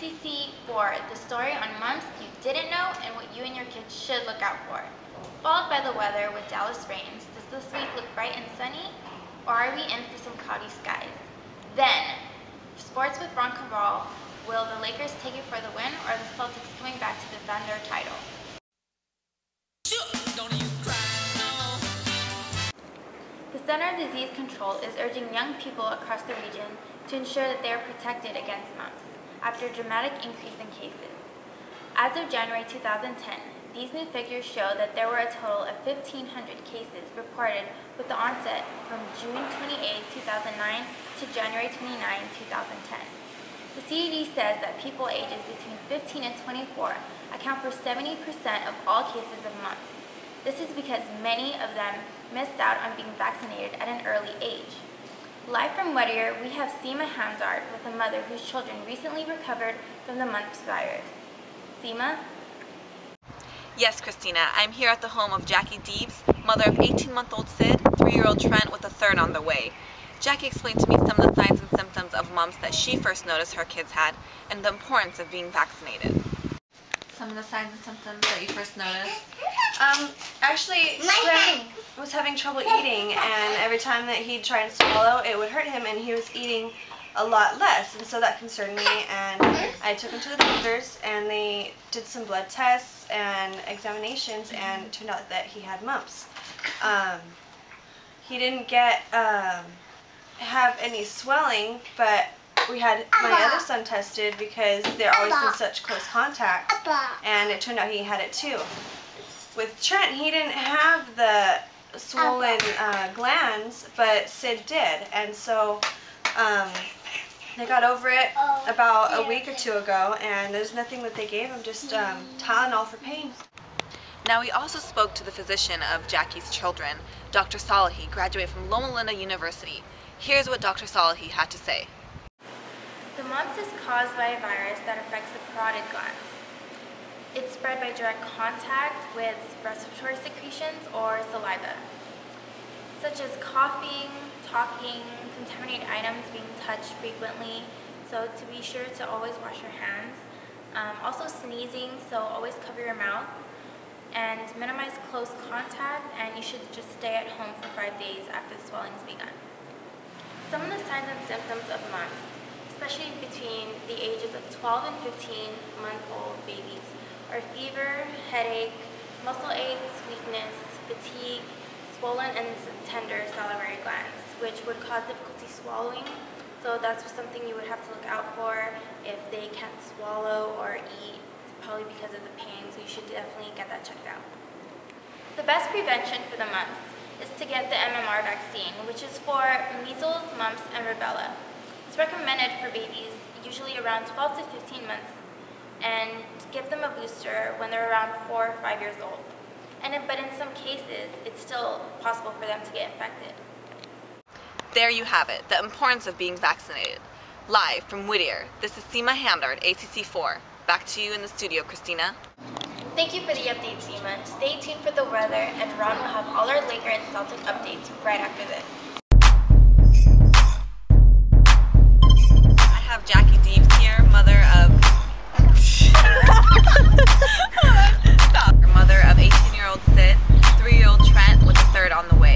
ACC for the story on mumps you didn't know and what you and your kids should look out for. Followed by the weather with Dallas rains. Does this week look bright and sunny? Or are we in for some cloudy skies? Then, sports with Ron Cabral. Will the Lakers take it for the win, or are the Celtics coming back to defend their title? The Center of Disease Control is urging young people across the region to ensure that they are protected against mumps after a dramatic increase in cases. As of January 2010, these new figures show that there were a total of 1,500 cases reported with the onset from June 28, 2009 to January 29, 2010. The CDC says that people ages between 15 and 24 account for 70% of all cases of mumps. This is because many of them missed out on being vaccinated at an early age. Live from Whittier, we have Seema Hamdard with a mother whose children recently recovered from the mumps virus. Seema? Yes, Christina, I'm here at the home of Jackie Deeves, mother of 18-month-old Sid, 3-year-old Trent with a third on the way. Jackie explained to me some of the signs and symptoms of mumps that she first noticed her kids had and the importance of being vaccinated. Some of the signs and symptoms that you first noticed? Actually, Trent was having trouble eating, and every time that he'd try and swallow, it would hurt him, and he was eating a lot less, and so that concerned me, and I took him to the doctors, and they did some blood tests and examinations, and it turned out that he had mumps. He didn't have any swelling, but we had my other son tested because they're always in such close contact, and it turned out he had it too. With Trent, he didn't have the swollen glands, but Sid did, and so they got over it about a week or two ago, and there's nothing that they gave him, just Tylenol for pain. Now, we also spoke to the physician of Jackie's children, Dr. Salahi, graduated from Loma Linda University. Here's what Dr. Salahi had to say. The mumps is caused by a virus that affects the parotid glands. It's spread by direct contact with respiratory secretions or saliva, such as coughing, talking, contaminated items being touched frequently, so to be sure to always wash your hands. Also sneezing, so always cover your mouth, and minimize close contact, and you should just stay at home for 5 days after the swelling's begun. Some of the signs and symptoms of mumps, especially between the ages of 12 and 15-month-old babies, are fever, headache, muscle aches, weakness, fatigue, swollen and tender salivary glands, which would cause difficulty swallowing. So that's something you would have to look out for if they can't swallow or eat, probably because of the pain, so you should definitely get that checked out. The best prevention for the mumps is to get the MMR vaccine, which is for measles, mumps, and rubella. It's recommended for babies usually around 12 to 15 months, and give them a booster when they're around 4 or 5 years old. But in some cases, it's still possible for them to get infected. There you have it, the importance of being vaccinated. Live from Whittier, this is Seema Hamdard, ACC4. Back to you in the studio, Christina. Thank you for the update, Seema. Stay tuned for the weather, and Ron will have all our Laker and Celtic updates right after this. I have Jackie Deeves here, mother of... Stop. Mother of 18-year-old Sid, 3-year-old Trent with a third on the way.